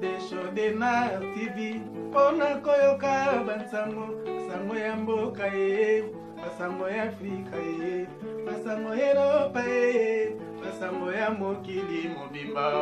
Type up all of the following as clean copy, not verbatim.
Desho Dena TV Pona koyoka bansango Sango ya mboka ye Basango ya Afrika ye Basango ya Europa ye Basango ya mokili mobimba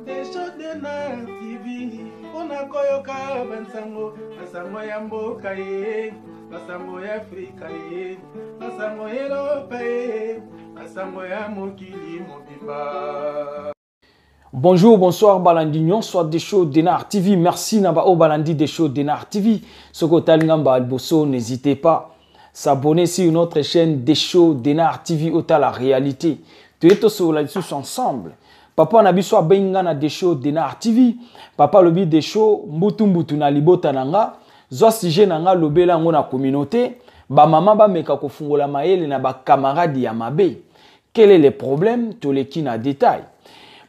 Desho Dena TV Pona koyoka bansango Basango ya mboka ye Basango ya Afrika ye Basango ya Europa ye Basango ya mokili mobimba. Bonjour, bonsoir Balandignon, soit des shows Denar TV. Merci Naba O Balandi des shows Denar TV. Soko Ngamba Alboso, n'hésitez pas à s'abonner sur notre chaîne des shows Denar TV au la réalité. Tu es tous là-dessus ensemble. Papa Nabiso Bengana des shows Denar TV. Papa Lobi des shows Mbutu na libota nanga. Zwa sije nanga lobela ngona communauté. Ba mama ba meka ko fungola maele na ba camarade ya mabe. Quel est le problème? Tous les qui na détail.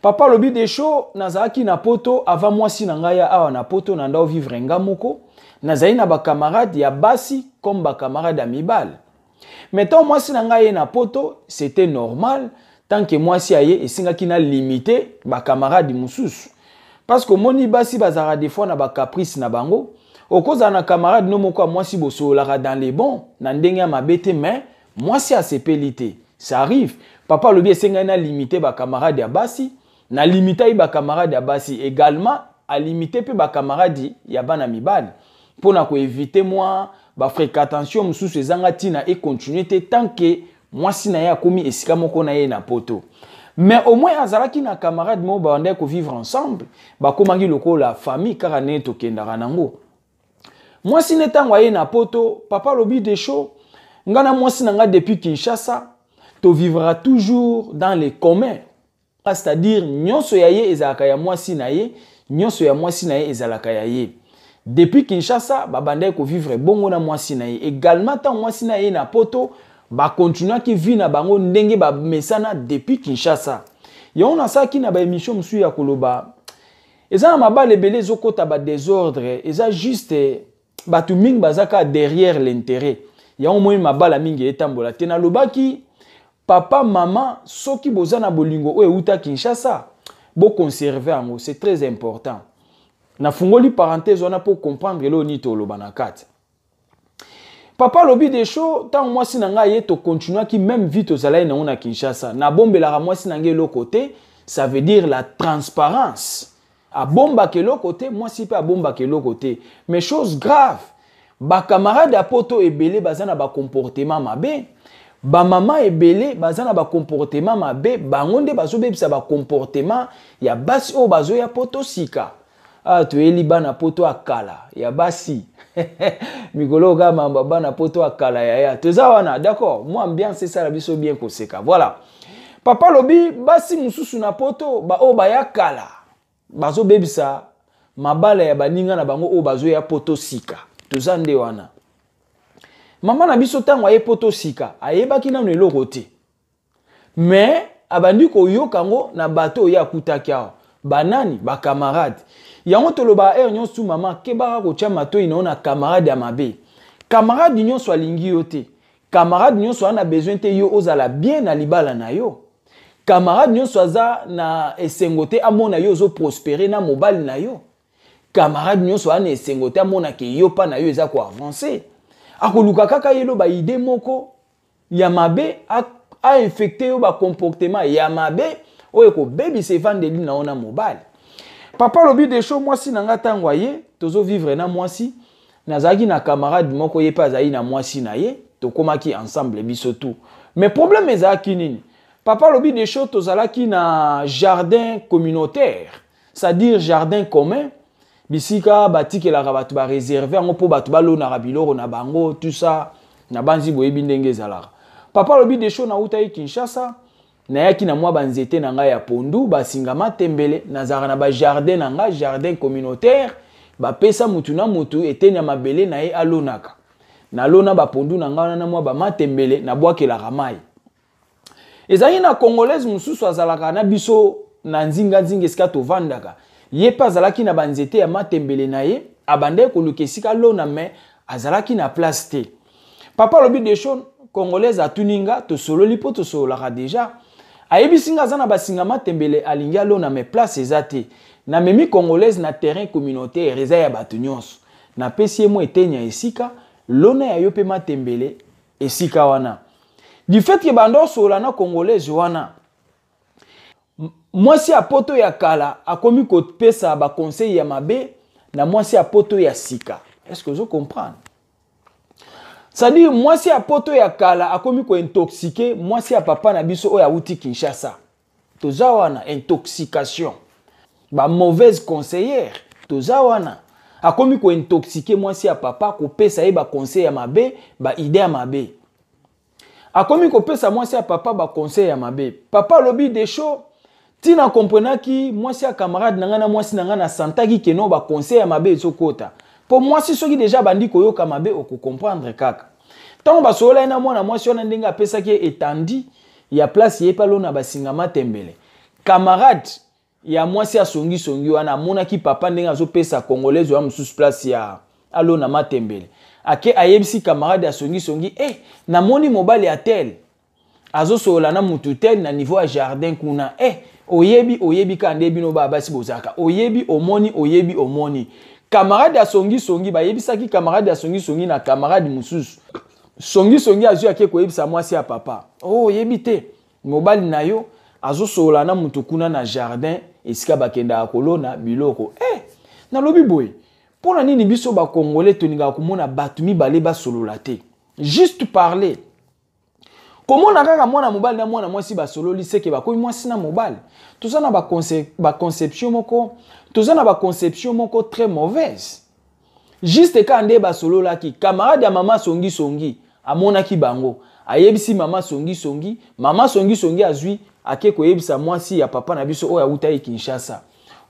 Papa lobi des shows nazaki na poto avant moi si nangaya awa na poto na ndao vivre ngamoko nazai na ba camarade ya basi comme ba camarade ya mibal. Mettons moi si nangaya na poto c'était normal tant que moi si aye esingaki na limité ba camarade mususu. Parce que moni basi bazara des fois na ba caprice na bango okoza na camarade no moko moi si boso lara dans les bons na ndenge ma bete mais moi si a sepelité. Ça arrive. Papa lobi esenga na limité ba camarade ya basi, na limité ba camarade ya basi également à limiter pe ba camarade ya bana mibali. Pour na ko éviter moi ba fréquentation mususu ezanga tina et continuer tant que moi si na ya komi esika moko na ye na poto. Mais au moins azalaki na camarade mo ba ndeko vivre ensemble, ba komangi loko la famille car na to kendara nango. Moi si netango ye na poto, papa lobi des shows, ngana moi si nanga depuis Kinshasa tu vivras toujours dans les communs. C'est-à-dire, nyonso ya ye ezalaka ya mwasi na ye, nyonso ya mwasi na ye ezalaka ya ye. Depuis Kinshasa, babandai ko vivre bongo na mwasi na ye. Également, tant mwasi na ye na poto, ba continue ki vi na bango ndenge ba mesana depuis Kinshasa. Yo na sa ki na ba émission musu ya koloba. Eza na mabale belé zokota ba désordre, eza juste batu mingi bazaka derrière l'intérêt. Ya au moins mabala mingi etambola tena lobaki papa, maman, soki bozana bolingo ou euta Kinshasa, bo conserver ango, c'est très important. Na fungoli parenthèse on a pour comprendre lo ni to lo banakat. Papa lobi des shows, tant moi si nanga ye to continue qui même vite aux alay na on a Kinshasa. Na bombe la moi si nanga l'autre côté, ça veut dire la transparence. A bomba que l'autre côté, moi si pas a bomba que l'autre côté. Mais chose grave, ba camarade à poto et belé bazana ba comportement mabe. Ba mama ebele bazana ba comportement mabe bangonde bazo bebisa ba comportement ya basi o bazo ya poto sika ah to eli bana poto akala ya basi mikolo ga mamba bana poto akala ya toza wana d'accord moi ambiance c'est ça la biso bien koseka voilà papa lobi basi mususu na poto ba o ba ya kala bazo bebisa mabala ya baninga na bango o bazo ya poto sika toza nde wana. Maman na biso tango aye poto sika, ayebaki na eloko te. Mais abandi ko yokango na bato ya kutakiao. Banani ba camarade. Yango toloba nyonso maman kebaka ko tia mato ina na camarade ya mabe. Camarade nyonso alingi yo te. Camarade nyonso ana besoin te yo ozala bien na libala na yo. Camarade nyonso aza na esengote amona yo zo prospérer na mobile na yo. Camarade nyonso ana esengote amona ke yo pa na yo eza ko avancer. Akoluka kaka yelo ba idée moko ya mabe a infecté yo ba comportement ya mabe oyo ko baby se vandeli na ona mobile. Papa lobi des shows moi si nanga tangwa ye tozo vivre na moi si nazaki na camarade moko ye pa zai na moi si na ye to komaki ensemble biso tout. Mais problème ezaki nini? Papa lobi des shows tozalaki na jardin communautaire, c'est-à-dire jardin commun. Bisika batike la rabatu ba réservé ngo po batu ba lona rabiloro na bango tout ça na banzi boyebi ndenge zalara. Papa lobi des shows na uta Kinshasa na yaki na mwa banzete na nga ya pondu basingama tembele na zara na ba jardin na nga jardin communautaire ba pesa mutu na mutu etenya mabele na ye alonaka. Na lona ba pondu na nga na mwa ba matembele na bwake la ramai. Ezali na congolaise mususu azalaka na biso na nzinga nzinga esika to vandaka. Ye pa azalaki na banzete ya matembele na ye abande koluka esika lona me azalaki na place te. Papa lobi des shows congolaise atuninga to solo lipo to solo la déjà ayebisinga zana basinga matembele alingi alona me place ezate na memi congolaise na terrain communautaire eza ya bato nyonso na pesi mo etenya esika lona ya yo pe matembele esika wana du fait que bando sola na congolaise wana mwasi ya poto ya kala akomi kopesa ba conseil ya mabe na mwasi ya poto ya sika. Est-ce que vous comprenez? C'est-à-dire mwasi ya poto ya kala akomi ko intoxiqué mwasi ya papa na biso oya uti Kinshasa. Toza wana intoxication. Ba mauvaise conseillère. Toza wana akomi ko intoxiqué mwasi ya papa ko pesa ye ba conseil ya mabe, ba idée ya mabe. Akomi ko pesa mwasi ya papa ba conseil ya mabe. Papa lobi des choses tina comprenaki mwasi ya camarade nanga na mwasi nanga na santaki keno ba conseil ya mabe ezokota. Pour mwasi soki déjà bandi koyoka mabe oko comprendre kaka. Tango ba sola na mwana mwasi wana ndinga pesa ki etandi ya place ye palo na basinga matembele. Camarade ya mwasi ya songi wana mona ki papa ndinga zo pesa congolaise wa mususu place ya alo na matembele. Ake ayebisi camarade ya songi na moni mobile ya tel. Azo sola na mutu tel na niveau ya jardin kuna oyebi kande bino ba basi bozaka. Oyebi omoni. Camarade ya songi ba yebisaki camarade ya songi na camarade mususu. Songi azu yake ko yebisa mwasi ya papa. Yebite mobile na yo azo sola na mutu kuna na jardin esika bakenda kolona biloko. Na lobi boy. Pona nini biso ba congolais toninga komona batu mibale ba solola te. Juste parler. Comment na kaka mwana mobile na mwana mwasi ba sololi seke ba ko mwasi na mobile. Toza na ba conception moko, toza na ba conception moko très mauvaise. Juste ka nde ba solola ki camarade ya mama songi amona ki bango. Ayebisi mama songi azui ake ko yebisa mwasi ya papa na biso oya uta Kinshasa.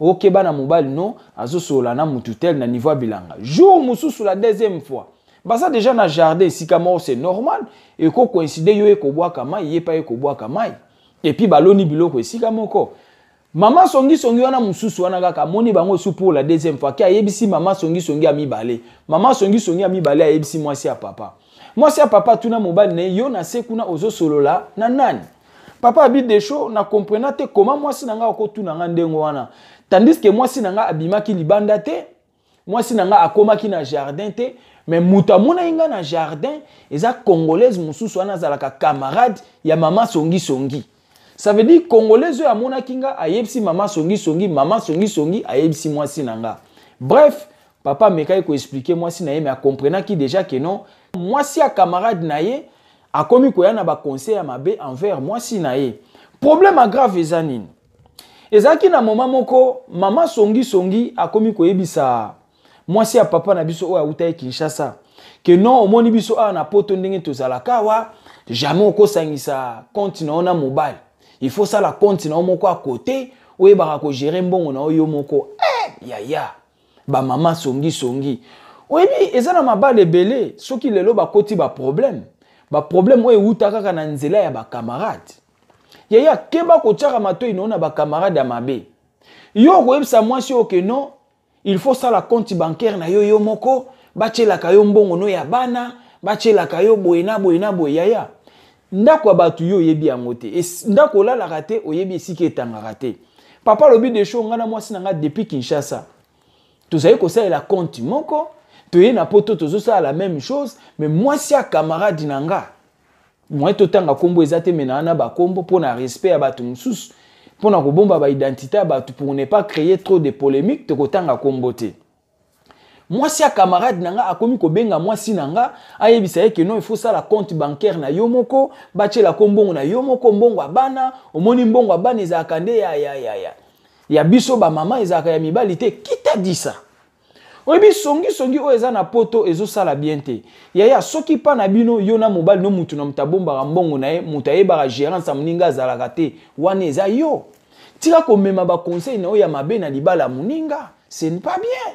Ok bana mobile no azo sola na mututel na niveau bilanga. Jour mususu la deuxième fois. Basa déjà na jardin si kama c'est normal et ko coïncider yo ko boa kama yé pa ko boa kama et puis baloni biloko si kama ko mama songi wana mususu wana kaka moni bango su pour la deuxième fois ki ayebisi mama songi ami balé mama songi ami balé ayebisi mwasi ya papa tuna mobile ne yo na sekuna ozo solola na nani papa abi des choses na comprenate comment mwasi nanga ko tuna nga ndengo wana tandis que mwasi nanga abimaki libanda te mwasi nanga akomaki na jardin te. Mais mutamuna inga na jardin eza congolaise mususu wana zalaka camarade ya mama songi. Ça veut dire congolaise ya mona kinga ayebisi mama songi ayebisi mwasi nanga. Bref, papa mekai ko expliquer mwasi na ye mais a comprendre ki déjà que non mwasi ya camarade na ye akomi ko yana ba conseil ya mabe envers mwasi na ye. Problème grave eza nini? Ezaki na moment moko mama songi akomi ko yebisa mwasi ya papa na biso oya uta Kinshasa que non omoni biso na poto ndenge tozalaka wa jamais okosangisa compte na ona mobile il faut ça la compte na moko à côté oyebaka ko gérer mbongo na oyo moko ya ba mama songi oyebi eza na mabale belé soki lelo bakoti ba problème oyo uta kaka na nzela ya ba camarade ya keba ko tshaka matoi na ba camarade ya mabe yo ko yebisa mwasi o que non il faut ça la compte bancaire na yo moko bachela kayo mbongo no ya bana bachela kayo boyena yaya ndako batu yo yebi yango te ndako la raté oyebi esike etanga raté papa lobi de show ngana mwasi nanga depuis Kinshasa tozaye ko ça la compte moko toye na poto tozo ça la même chose mais mwasi ya camarade nanga moi totanga kombo ezate menana ba kombo pona respect ya batu mususu pour na kobomba ba identité pour ne pas créer trop de polémiques te kotanga kombote mwasi ya camarade nanga akomi ko benga mwasi nanga ayebisa que non il faut ça la compte bancaire na yo moko bachela kombongo na yo moko mbongo abana omoni mbongo abana ezaka nde ya biso ba mama ezaka ya mibali te qui t'a dit ça oyebi songi o eza na poto ezo sala bien te ya soki pa na bino yo na mobile no mutu na mutabomba mbongo na ye mutayeba gérance muninga zalaka te wana eza yo tika ko mema ba conseil na o ya mabe na libala muninga ce n'est pas bien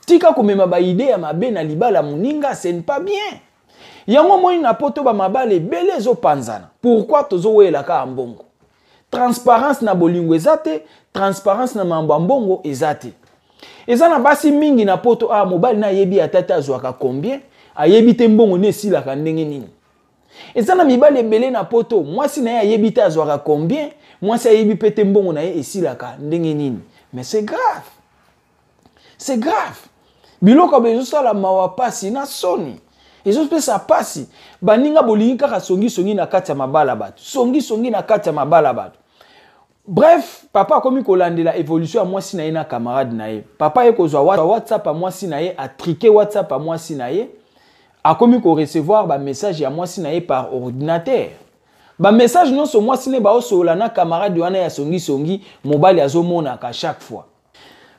tika ko mema ba idée ya mabe na libala muninga ce n'est pas bien yango moi na poto ba mabale belé zo panzana pourquoi tozo wela ka mbongo transparence na bolingo ezate transparence na mbongo ezate ezana basi mingi na poto mobile na yebi atata azwaka combien ayebi te mbongo ne silaka ndenge nini Et ça na mibali ebele na poto. Moi si na ye yebita azwaka combien? Moi si yebi pete mbongo na ye esilaka ndenge nini. Mais c'est grave. C'est grave. Biloko bezo sala mawa pasi na soni. Ezo pesa pasi. Baninga bolingi kaka songi na kati ya mabala bato. Songi na kati ya mabala bato. Bref, papa a komi kolandela évolution à moi si na ye na camarade na ye. Papa ye kozwa WhatsApp à moi si na ye, a triqué WhatsApp à moi si na ye. A komi ko recevoir ba message à moi si na ye par ordinateur. Ba message non so moi si ne ba osola na camarade wana ya songi mobile azomona ka chaque fois.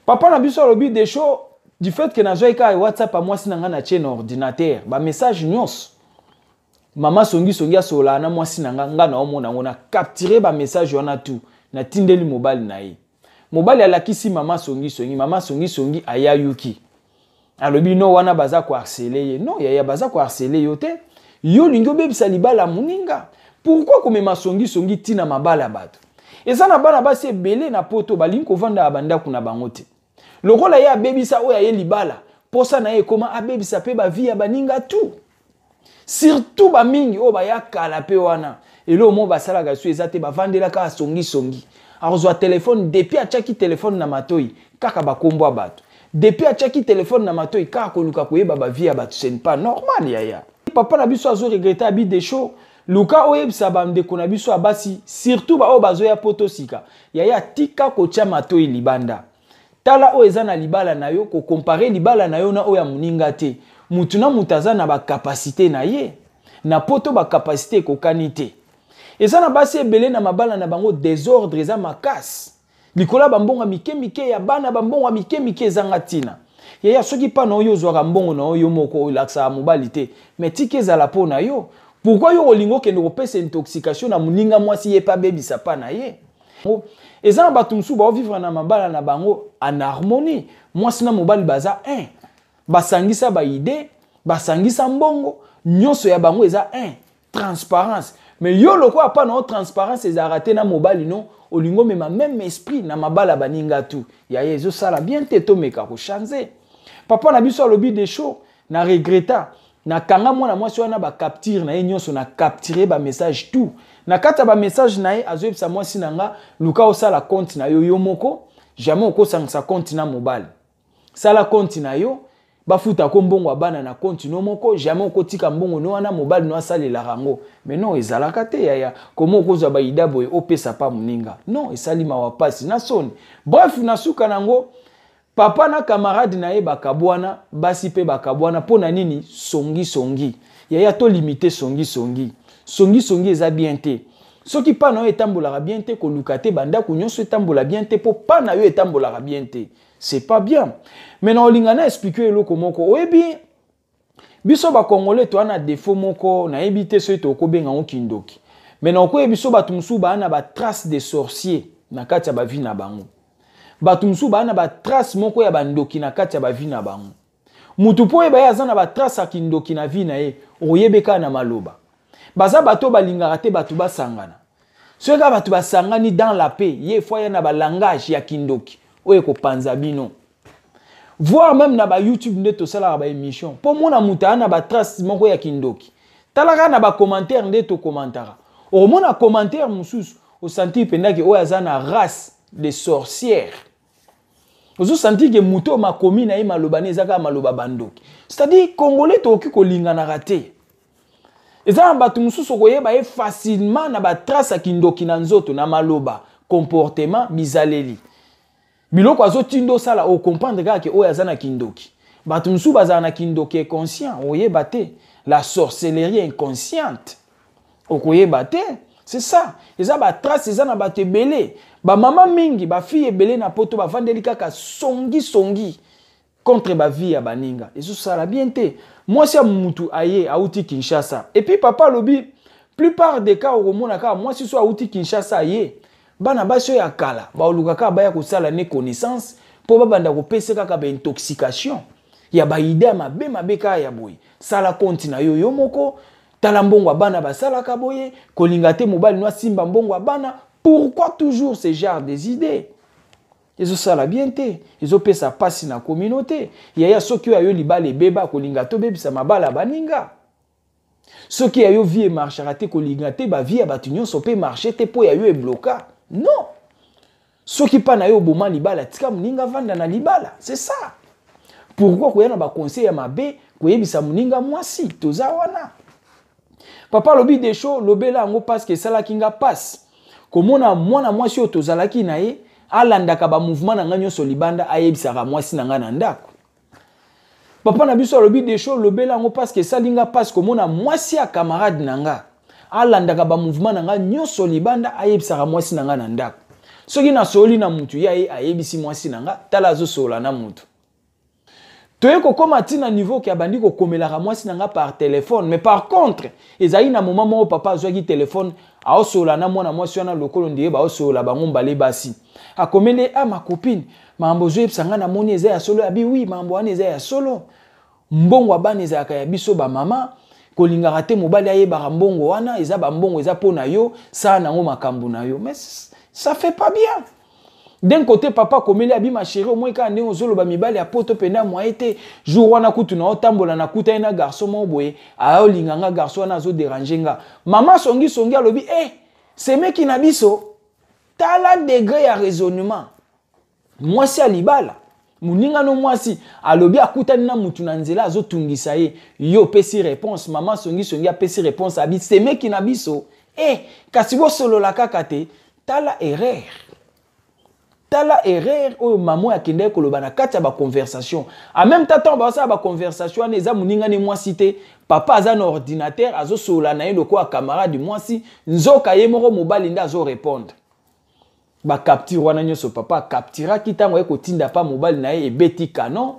Papa na biso lobi des choses du fait que na joika WhatsApp à moi si na na chaîne ordinateur. Ba message nyos. Maman songi asola na moi si na nga na omona ngona capturer ba message wana tout. Na tindeli mobile na ye. Mobile alakisi mama songi aya yuki. Alobi no wana baza ko harceler ye. Non, ya baza ko harceler yo te. Yo lingo bebisa libala muninga. Pourquoi komema songi tina mabala bato? Et ça na bana basi ebele na poto balingi ko vanda abanda kuna bango te. Lokola ye abebisa oya ye libala. Posa na ye koma abebisa pe ba vie ya baninga tout. Surtout ba mingi o ba ya kala pe wana. Et là, au moins, basala gasu ezate ba vandela ka songi. Arozwa téléphone depuis a chaki téléphone na matoi kaka ba kombo bato. Depuis a chaki téléphone na matoi kaka koluka koyeba ba vie bato, c'est pas normal yaya. Papa na biso azo regretter abi des choses. Luka oyebisa ba ndeko na biso abasi surtout ba o bazo ya potosika. Yaya tika ko tia matoi libanda. Tala o eza na libala na yo ko comparer libala na yo na o ya muninga te. Mutuna mutaza na ba capacité na ye. Na poto ba capacité ko kanite. Et ça na basi ebele na mabala na bango désordre eza makasi. Likola bambonga mike ya bana bambonga mike zangatina. Yaya soki pa na oyo zwaka mbongo na oyo moko laksa mobilité. Mais tike za la po na yo. Pourquoi yo olingo kende kopesa intoxication na muninga mwasi ye pa bebisa pa na ye? Et ça na batumsu ba vivre na mabala na bango en harmonie. Mwasi na mobali baza un. Basangisa ba idée, basangisa mbongo, nyonso ya bango eza un. Transparence. Mais yo loko apa na transparence eza raté na mobile non olingo même esprit na mabala baninga tout ya yezo sala bien teto meka ko changer papa na biso lobi des choses na regretta na kanga mwana mwasi wana ba capture na nyonso na capturer ba message tout na kata ba message na ye azoyebisa mwasi nanga luka osala compte na yo moko jamais okosangisa compte na mobile sala compte na yo bafuta ko mbongo abana na compte no moko jamais okotika mbongo no wana mobile no asalela rango mais non ezalaka te yaya comment okozwa ba idabo opesa pa muninga non esali mawa pasi na soni bref na suka nango papa na camarade na ye bakabwana basi pe bakabwana pona nini songi yaya to limiter songi eza bien te soki pa na yo etambolaka bien te koluka te banda kunyonso etambola bien te po pa na yo etambolaka bien te. C'est pas bien. Maintenant, on a expliqué le comment oyebi biso ba congolais to ana défaut moko na ebité so to ko benga on kindoki. Maintenant ko biso batumsu ba na ba trace de sorciers na kati ya ba vie na bango. Batumsu ba na ba trace moko ya bandoki na kati ya ba vie na bango. Mutu po eba ya na ba trace ya kindoki na vie na ye oyebeka na maloba. Baza bato balingaka te batu basangana. Ceux ka batu basangani dans la paix, ye fois ya na ba langage ya kindoki. Oye ko panza bino. Voir même na ba YouTube ndeto sala ba émission. Pour mona muta na ba trace moko ya kindoki. Talaka na ba commentaire ndeto commentara. O mona commentaire mususu o senti pendaki oya zana race de sorcières. Ozo senti que muto makomi na ima lobane zaka maloba bandoki. C'est-à-dire congolais to ki ko linga na raté. Eza ba tumususu ko yeba e facilement na ba trace ya kindoki na nzoto na maloba comportement bizaleli. Biloko azotindo sala o comprendre kaka ke oyo azana kindoki. Batu musu bazana kindoki conscient, oyeba te. La sorcellerie inconsciente. Okoyeba te. C'est ça. Eza ba trace eza na bato ebele. Ba mama mingi, ba fille ebele na poto ba vandeli kaka songi contre ba vie ya baninga. Ezo sala bien te. Moi si mutu aye auti Kinshasa. Et puis papa lobi plupart des cas au mona ka moi si so auti Kinshasa aye. Bana baso ya kala ba olukaka ba ya kosala ne connaissance po ba banda ko pesa kaka ba intoxication ya ba idée mabe ka ya boy sala compte na yo moko tala mbongo bana ba sala ka boye kolinga te mobile no simba mbongo bana pourquoi toujours ce genre des idées ezo sala bien te ezo pesa pasi na communauté ya soki yo libala beba kolinga to bebisa mabala baninga Ce qui a eu vie et marchera te kolingate ba vie abatunyo sope marcher te po ya yo e bloka. Non. Ce qui pas na yo boma libala tika muninga vanda na libala. C'est ça. Pourquoi koya na ba conseil ya mabe koyebisa muninga mwasi toza wana. Papa lobi des choses lobela ngo parce que sala kinga passe. Komona mwana mwasi o tozalaki na ye alandaka ba mouvement na nganyo so libanda ayebisaka mwasi na ngana ndako. Papa na biso lobi des choses lobela ngo parce que salinga passe komona mwasi ya camarade nanga alandaka ba mouvement na nganyo so libanda ayebisaka mwasi na ngana ndako. Soki na soli na mutu ya ye ayebisi mwasi na nga tala zo sola na mutu. Toye kokoma tina niveau ki abandi ko komelaka mwasi nanga par téléphone, mais par contre ezali na moment moko papa azwaki téléphone aosola na mwana mwasi wana lokolo ndiye ba osola bango mbale basi akomele ma copine mambo zo yebsanga na moni eza ya solo abi oui mambo wana eza ya solo mbongo abana eza ya biso ba mama kolingaka te mobali ayebaka mbongo wana eza ba mbongo eza pona yo sa nango makambo na yo, mais ça fait pas bien. D'un côté, papa, comme il a dit, ma chérie, au moins quand on est au zolo, mibali a poto pena moi été jour wana kutu na otambola na kuta ina garçon mo boye, a olinganga garçon na zo dérangenga. Maman songi alobi, c'est mec qui na biso, tala degré ya raisonnement. Moi si alibala, muninga no moi si alobi akuta na mutu na nzela zo tungisa ye, yo pesi réponse, maman songi a pesi réponse abi, c'est mec qui na biso. Kasi bo solo la kakate, tala erreur. Tala erreur o maman ya kende ko lobana kati ya ba conversation. En même temps ba sa ba conversation ne za muninga ne mwasi te, papa aza na ordinateur azo sola na ye loko a camarade mwasi, nzoka ye moko mobali nda azo répondre. Ba capture wana nyoso papa captura kitango e ko tinda pa mobali na ye ebeti canon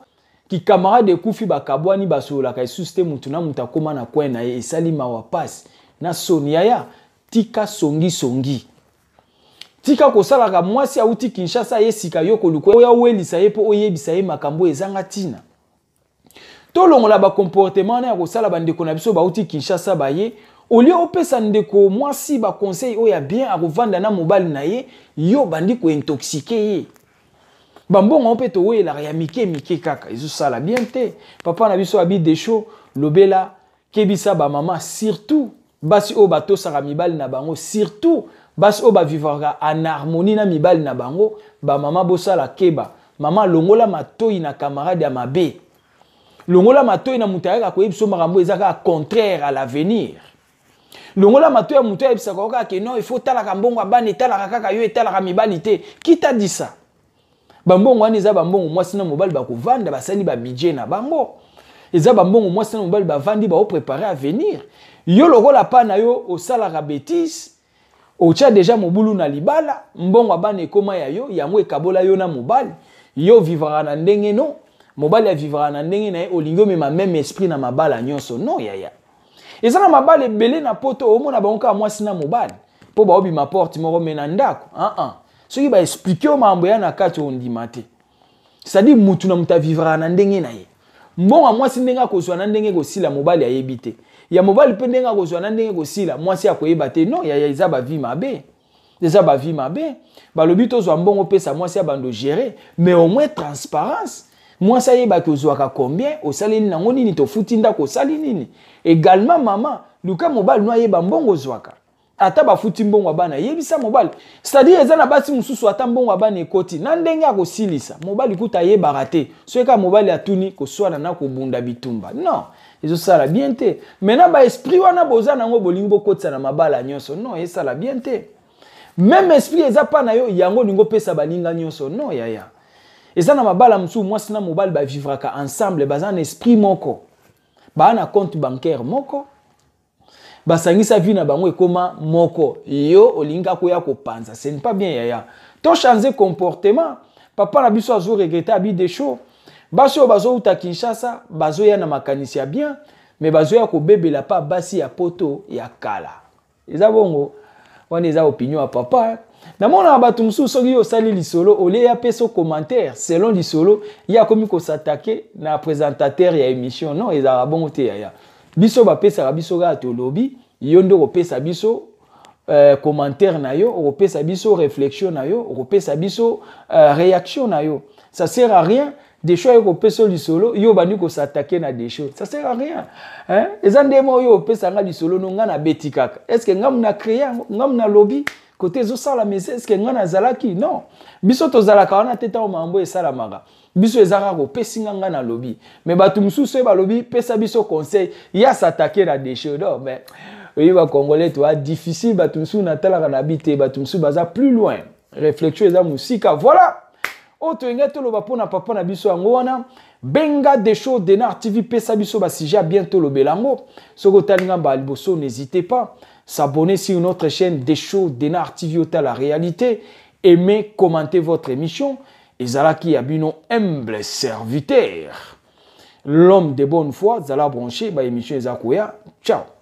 ki camarade kufi ba kabwani ba sola ka suste mutu na muta koma na coin na ye esali mawa passe na sonia ya tika songi. Tika kosalaka mwasi auti Kinshasa yesika yoko luko oya welisa ye po oyebisa ye makambo ezanga tina. Tolongola ba comportement na kosala bandeko na biso ba auti Kinshasa ba ye olie opesa ndeko mwasi ba conseil oya bien a kovanda na mobali na ye yo bandi ko intoxiquer ye. Bambongo opeto wela ya mike kaka ezo sala bien te. Papa na biso abi des choses lobela kebisa ba mama surtout basi o bato saka mibali na bango surtout bas oba vivra en harmonie na mibali na bango ba mama bosala keba mama longola matoi na camarade ya mabe longola matoi na mutayaka ko yebso makambo ezaka contraire à l'avenir longola matoi ya mutaya yebisa ko ka ke non il faut tala ka mbongo abane tala kaka yo etala ka mibali te qui t'a dit ça bambongo ani za bambongo mwasi na mobali ba kovanda basali ba budget na bango eza bambongo mwasi na mobali ba vandi ba préparer à venir yo lokola pa na yo osala ka bêtise ocha déjà mobulu na libala mbongo abana ekoma ya yo yango ekabola yo na mobali yo vivra na ndenge no mobali ya vivra na ndenge na ye olingo mema même esprit na mabala nyonso no yaya ezana mabale belé na poto omona bango mwasi na mobali po ba obi ma porte moko mena ndako soki ba expliquer o mambo ya na kati ondima te c'est-à-dire mutu na muta vivra na ndenge na ye mbongo mwasi ndenge kozwa na ndenge kosila mobali ayebi te ya mobali pe ndenge kozwa na ndenge kosila mwasi akoyeba te non ya eza ba vie mabe balobi tozwa mbongo pesa mwasi ya bando gérer mais au moins transparence mwasi ayeba kozwaka combien osali nini nango nini tofuti ndako osali nini également mama luka mobali no ayeba mbongo zwaka ata bafuti mbongo abana yebisa mobali c'est-à-dire eza na basi mususu ata mbongo abana ekoti na ndenge akosilisa mobali kuta yebaka te soka mobali atuni koswana na kobunda bitumba non ezo sala bien te maintenant ba esprit wana boza nango bolingo bokotsa na mabala nyonso non esala bien te même esprit eza pa na yo yango lingo pesa balinga nyonso non yaya eza na mabala musu mwasi na mobali ba vivraka ensemble baza na esprit moko ba na compte bancaire moko basangisa vie na bango ekoma moko yo olinga koya kopanza ce n'est pas bien yaya to changer comportement papa na biso azo regretter abi des choses basi o bazo uta Kinshasa bazo ya na makanisi ya bien mais bazo ya ko bebela pa basi ya poto ya kala eza bongo wana eza opinion ya papa na mona bato musu soki yo sali lisolo ole ya peso commentaire selon lisolo ya komi ko s'attaquer na présentateur ya émission non eza bongo te yaya biso ba pesa biso ga to lobi yo ndo ko pesa biso commentaire na yo ko pesa biso réflexion na yo ko pesa biso réaction na yo ça sert à rien des choses au peso du solo yo bandi ko s'attaquer na des choses ça sert à rien hein ezandemo yo pesa nga du solo no nga na betikaka est-ce que ngam na créer ngam na lobby côté zo sala mais est-ce que nga na zalaki non biso to zalaka wana teta o mambo e sala maga biso ezaka ko pesinga nga na lobby mais batu mususu ba lobby pesa biso conseil ya s'attaquer na des choses non mais oui ba congolais toi difficile batu mususu na tala na bité batu mususu baza plus loin réflexion eza musika voilà. Autre ingénieur le bapona papa na biso angwana benga des shows Denar TV pesa biso ba sujet bientôt le belango soko talinga ba alboso n'hésitez pas s'abonner sur notre chaîne des shows Denar TV ota la réalité aimez commenter votre émission ezalaki abino humble serviteur l'homme de bonne foi zala branché ba émission ezakoya ciao.